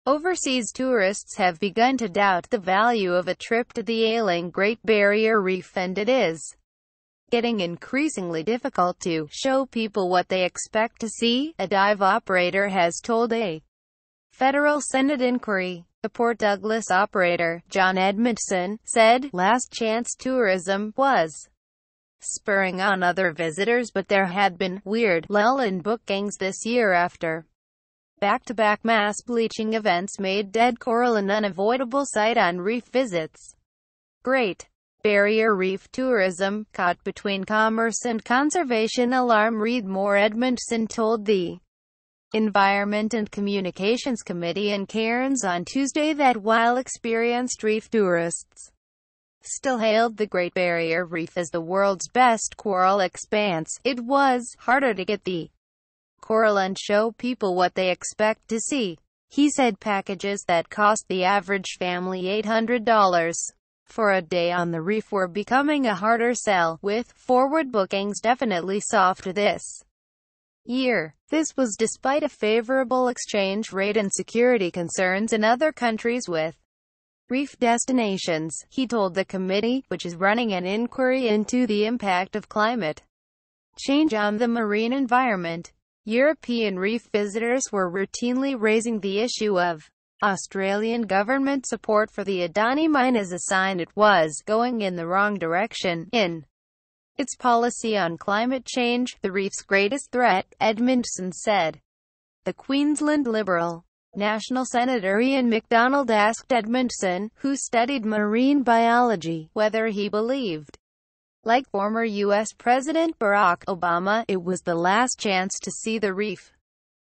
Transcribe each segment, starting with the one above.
Overseas tourists have begun to doubt the value of a trip to the ailing Great Barrier Reef, and it is getting increasingly difficult to show people what they expect to see, a dive operator has told a federal Senate inquiry. The Port Douglas operator, John Edmondson, said last chance tourism was spurring on other visitors, but there had been weird lull in bookings this year after back-to-back mass bleaching events made dead coral an unavoidable sight on reef visits. Great Barrier Reef tourism, caught between commerce and conservation alarm. Read more. Edmondson told the Environment and Communications Committee in Cairns on Tuesday that while experienced reef tourists still hailed the Great Barrier Reef as the world's best coral expanse, it was harder to get the coral and show people what they expect to see. He said packages that cost the average family $800 for a day on the reef were becoming a harder sell, with forward bookings definitely soft this year. This was despite a favourable exchange rate and security concerns in other countries with reef destinations, he told the committee, which is running an inquiry into the impact of climate change on the marine environment. European reef visitors were routinely raising the issue of Australian government support for the Adani mine as a sign it was going in the wrong direction in its policy on climate change, the reef's greatest threat, Edmondson said. The Queensland Liberal National Senator Ian Macdonald asked Edmondson, who studied marine biology, whether he believed, like former U.S. President Barack Obama, it was the last chance to see the reef.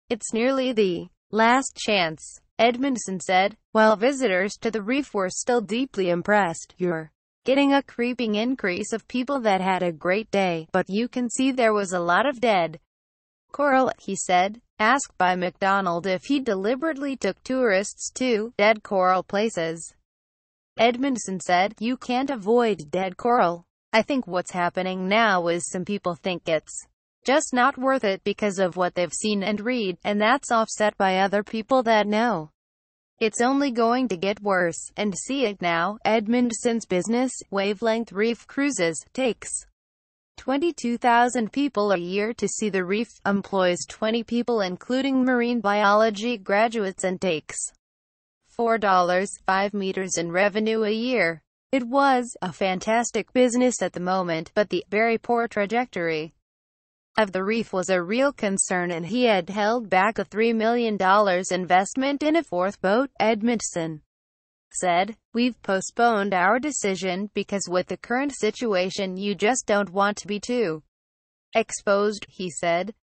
It's nearly the last chance, Edmondson said. While visitors to the reef were still deeply impressed, you're getting a creeping increase of people that had a great day, but you can see there was a lot of dead coral, he said. Asked by Macdonald if he deliberately took tourists to dead coral places, Edmondson said, "You can't avoid dead coral. I think what's happening now is some people think it's just not worth it because of what they've seen and read, and that's offset by other people that know it's only going to get worse, and see it now." Edmondson's business, Wavelength Reef Cruises, takes 22,000 people a year to see the reef, employs 20 people including marine biology graduates, and takes $4.5 meters in revenue a year. It was a fantastic business at the moment, but the very poor trajectory of the reef was a real concern, and he had held back a $3 million investment in a fourth boat, Edmondson said. "We've postponed our decision because with the current situation you just don't want to be too exposed," he said.